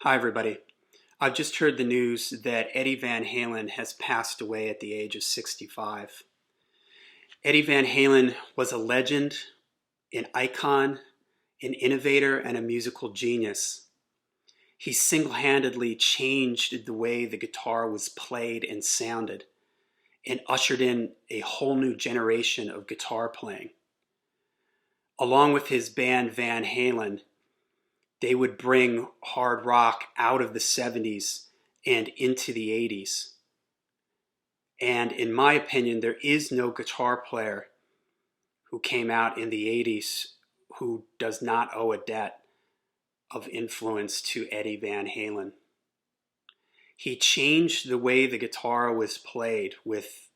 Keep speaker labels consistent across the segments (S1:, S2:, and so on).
S1: Hi, everybody. I've just heard the news that Eddie Van Halen has passed away at the age of 65. Eddie Van Halen was a legend, an icon, an innovator, and a musical genius. He single-handedly changed the way the guitar was played and sounded, and ushered in a whole new generation of guitar playing. Along with his band Van Halen, they would bring hard rock out of the 70s and into the 80s. And in my opinion, there is no guitar player who came out in the 80s who does not owe a debt of influence to Eddie Van Halen. He changed the way the guitar was played with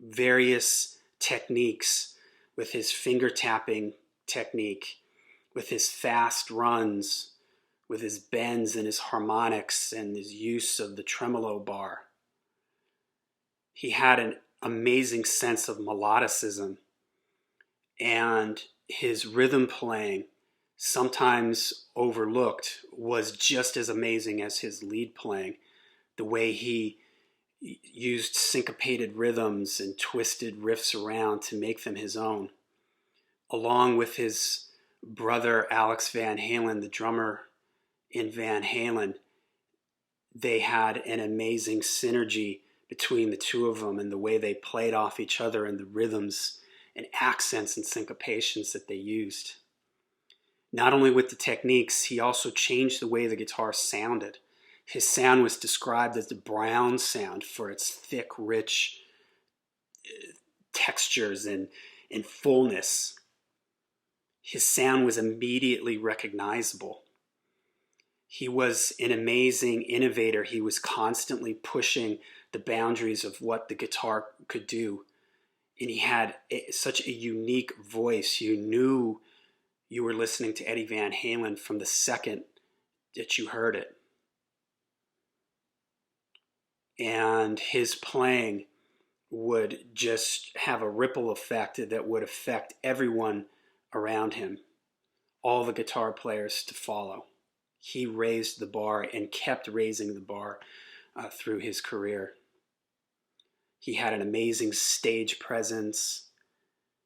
S1: various techniques, with his finger tapping technique, with his fast runs, with his bends and his harmonics and his use of the tremolo bar. He had an amazing sense of melodicism, and his rhythm playing, sometimes overlooked, was just as amazing as his lead playing. The way he used syncopated rhythms and twisted riffs around to make them his own. Along with his brother Alex Van Halen, the drummer in Van Halen, they had an amazing synergy between the two of them and the way they played off each other and the rhythms and accents and syncopations that they used. Not only with the techniques, he also changed the way the guitar sounded. His sound was described as the Brown sound for its thick, rich textures and fullness. His sound was immediately recognizable. He was an amazing innovator. He was constantly pushing the boundaries of what the guitar could do. And he had such a unique voice. You knew you were listening to Eddie Van Halen from the second that you heard it. And his playing would just have a ripple effect that would affect everyone around him, all the guitar players to follow. He raised the bar and kept raising the bar through his career. He had an amazing stage presence,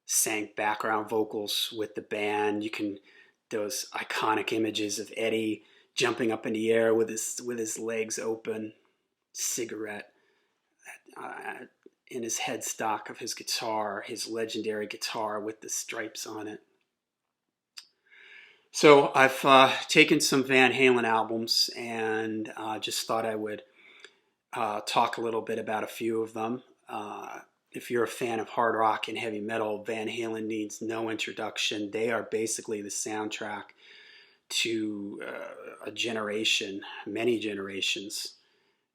S1: sang background vocals with the band. Those iconic images of Eddie jumping up in the air with his legs open, cigarette in his headstock of his guitar, his legendary guitar with the stripes on it. So I've taken some Van Halen albums and just thought I would talk a little bit about a few of them. If you're a fan of hard rock and heavy metal, Van Halen needs no introduction. They are basically the soundtrack to a generation, many generations,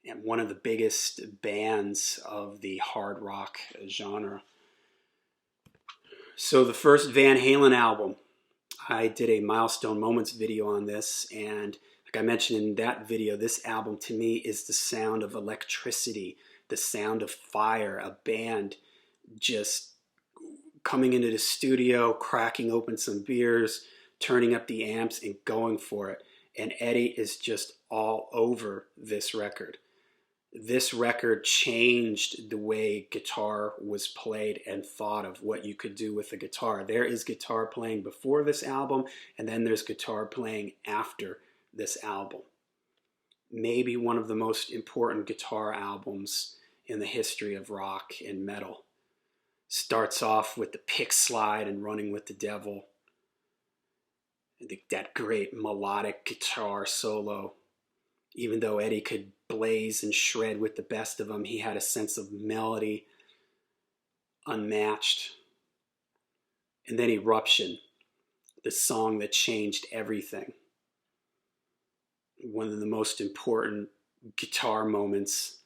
S1: and one of the biggest bands of the hard rock genre. So the first Van Halen album, I did a Milestone Moments video on this, and like I mentioned in that video, this album to me is the sound of electricity, the sound of fire, a band just coming into the studio, cracking open some beers, turning up the amps and going for it. And Eddie is just all over this record. This record changed the way guitar was played and thought of what you could do with a guitar. There is guitar playing before this album, and then there's guitar playing after this album. Maybe one of the most important guitar albums in the history of rock and metal. Starts off with the pick slide and Running with the Devil. That great melodic guitar solo. Even though Eddie could blaze and shred with the best of them, he had a sense of melody unmatched. And then Eruption, the song that changed everything. One of the most important guitar moments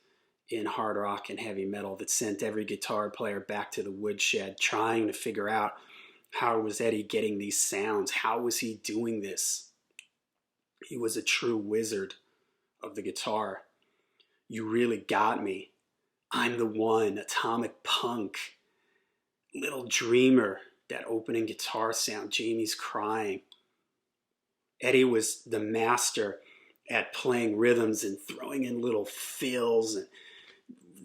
S1: in hard rock and heavy metal that sent every guitar player back to the woodshed trying to figure out how was Eddie getting these sounds? How was he doing this? He was a true wizard of the guitar. You Really Got Me, I'm the One, Atomic Punk, Little Dreamer, that opening guitar sound, Jamie's Crying. Eddie was the master at playing rhythms and throwing in little fills and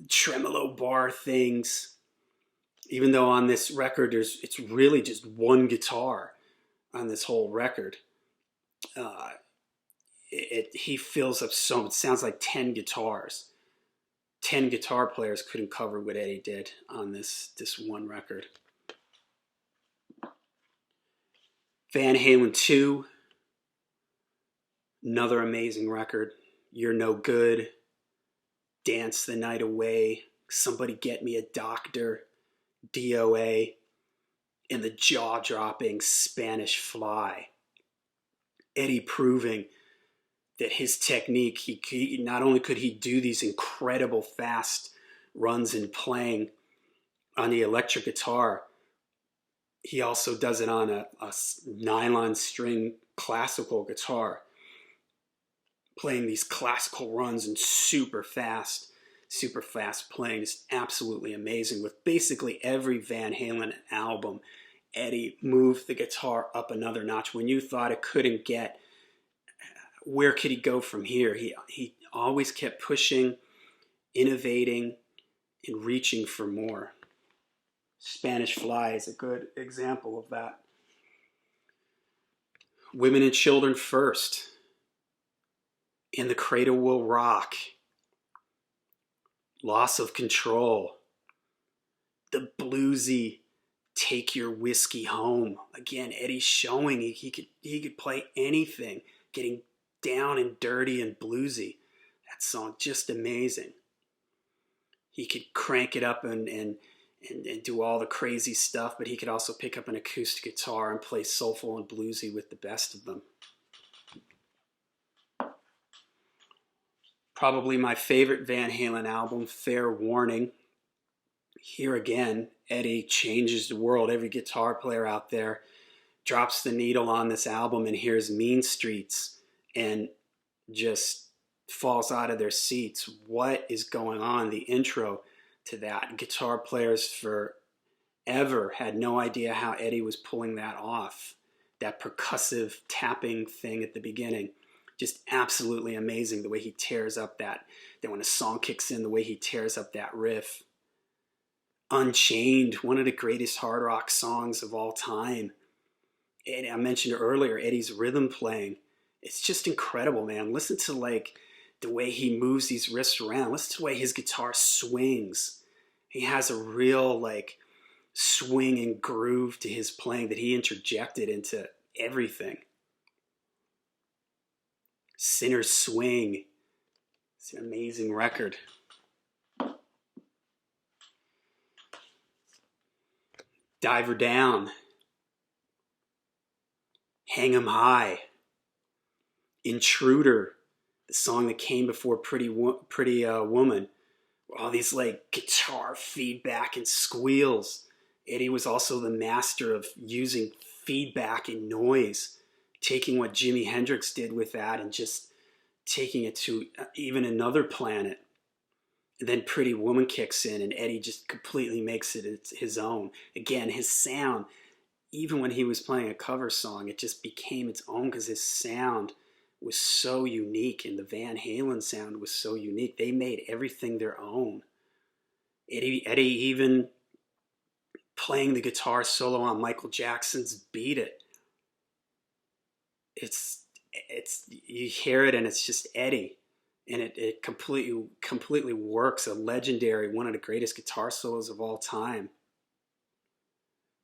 S1: tremolo bar things. Even though on this record it's really just one guitar on this whole record. Uh, he fills up so much. It sounds like 10 guitars. 10 guitar players couldn't cover what Eddie did on this one record. Van Halen 2, another amazing record. You're No Good, Dance the Night Away, Somebody Get Me a Doctor, DOA, and the jaw-dropping Spanish Fly. Eddie proving that his technique, he not only could he do these incredible fast runs and playing on the electric guitar, he also does it on a nylon string classical guitar, playing these classical runs and super fast playing. It's absolutely amazing. With basically every Van Halen album, Eddie moved the guitar up another notch. When you thought it couldn't get, where could he go from here? He always kept pushing, innovating, and reaching for more. Spanish Fly is a good example of that. Women and Children First, In the Cradle Will Rock, Loss of Control, the bluesy Take Your Whiskey Home. Again, Eddie showing he could play anything, getting down and dirty and bluesy. That song, just amazing. He could crank it up and do all the crazy stuff, but he could also pick up an acoustic guitar and play soulful and bluesy with the best of them. Probably my favorite Van Halen album, Fair Warning. Here again, Eddie changes the world. Every guitar player out there drops the needle on this album and hears Mean Streets and just falls out of their seats. What is going on? The intro to that. Guitar players forever had no idea how Eddie was pulling that off. That percussive tapping thing at the beginning. Just absolutely amazing the way he tears up that. Then when a song kicks in, the way he tears up that riff. Unchained, one of the greatest hard rock songs of all time. And I mentioned earlier, Eddie's rhythm playing. It's just incredible, man. Listen to like the way he moves these wrists around. Listen to the way his guitar swings. He has a real like swing and groove to his playing that he interjected into everything. Sinner's Swing. It's an amazing record. Diver Down. Hang 'Em High. Intruder, the song that came before Pretty Woman. All these like guitar feedback and squeals. Eddie was also the master of using feedback and noise, taking what Jimi Hendrix did with that and just taking it to even another planet. And then Pretty Woman kicks in and Eddie just completely makes it his own. Again, his sound, even when he was playing a cover song, it just became its own because his sound was so unique and the Van Halen sound was so unique. They made everything their own. Eddie even playing the guitar solo on Michael Jackson's Beat It. It's you hear it and it's just Eddie, and it completely works. A legendary, one of the greatest guitar solos of all time.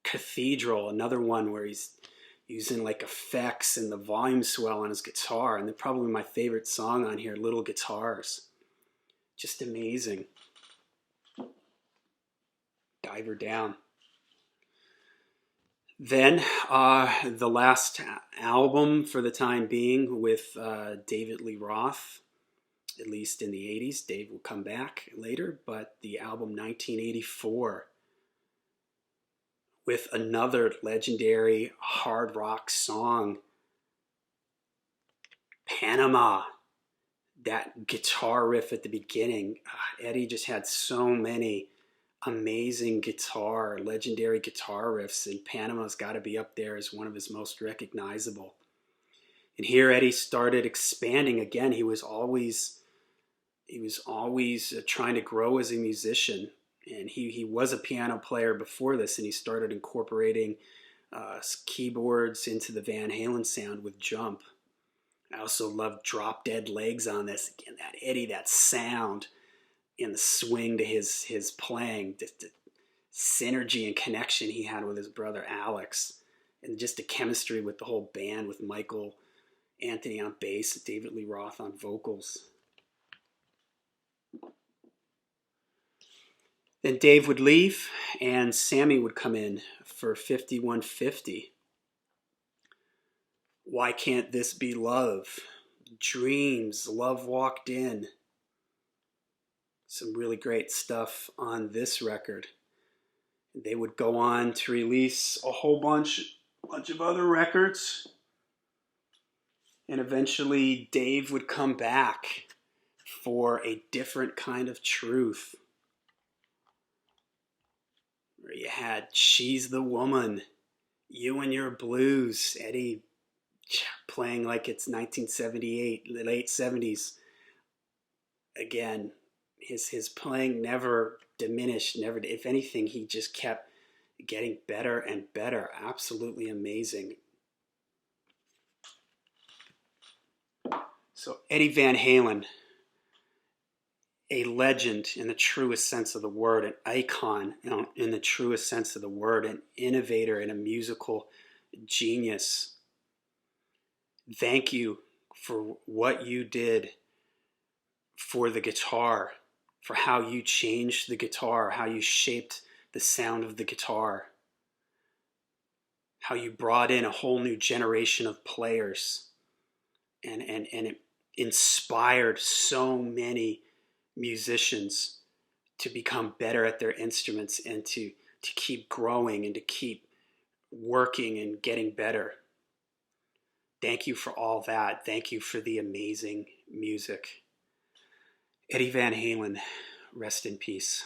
S1: Cathedral, another one where he's using like effects and the volume swell on his guitar, and then probably my favorite song on here, Little Guitars. Just amazing. Diver Down. Then the last album for the time being with David Lee Roth, at least in the 80s. Dave will come back later, but the album 1984 with another legendary hard rock song, Panama. That guitar riff at the beginning. Eddie just had so many amazing legendary guitar riffs, and Panama's got to be up there as one of his most recognizable. And here Eddie started expanding again. He was always trying to grow as a musician, and he was a piano player before this, and he started incorporating keyboards into the Van Halen sound with Jump. I also love Drop Dead Legs on this. Again, that Eddie, that sound and the swing to his playing, the synergy and connection he had with his brother Alex, and just the chemistry with the whole band, with Michael Anthony on bass, David Lee Roth on vocals. Then Dave would leave and Sammy would come in for 5150. Why Can't This Be Love? Dreams, Love Walked In. Some really great stuff on this record. They would go on to release a whole bunch of other records. And eventually Dave would come back for A Different Kind of Truth, where you had She's the Woman, You and Your Blues, Eddie playing like it's 1978, the late 70s. Again, his playing never diminished, never. If anything, he just kept getting better and better. Absolutely amazing. So Eddie Van Halen, a legend in the truest sense of the word, an icon in the truest sense of the word, an innovator and a musical genius. Thank you for what you did for the guitar, for how you changed the guitar, how you shaped the sound of the guitar, how you brought in a whole new generation of players, and it inspired so many musicians to become better at their instruments and to keep growing and to keep working and getting better. Thank you for all that. Thank you for the amazing music. Eddie Van Halen, rest in peace.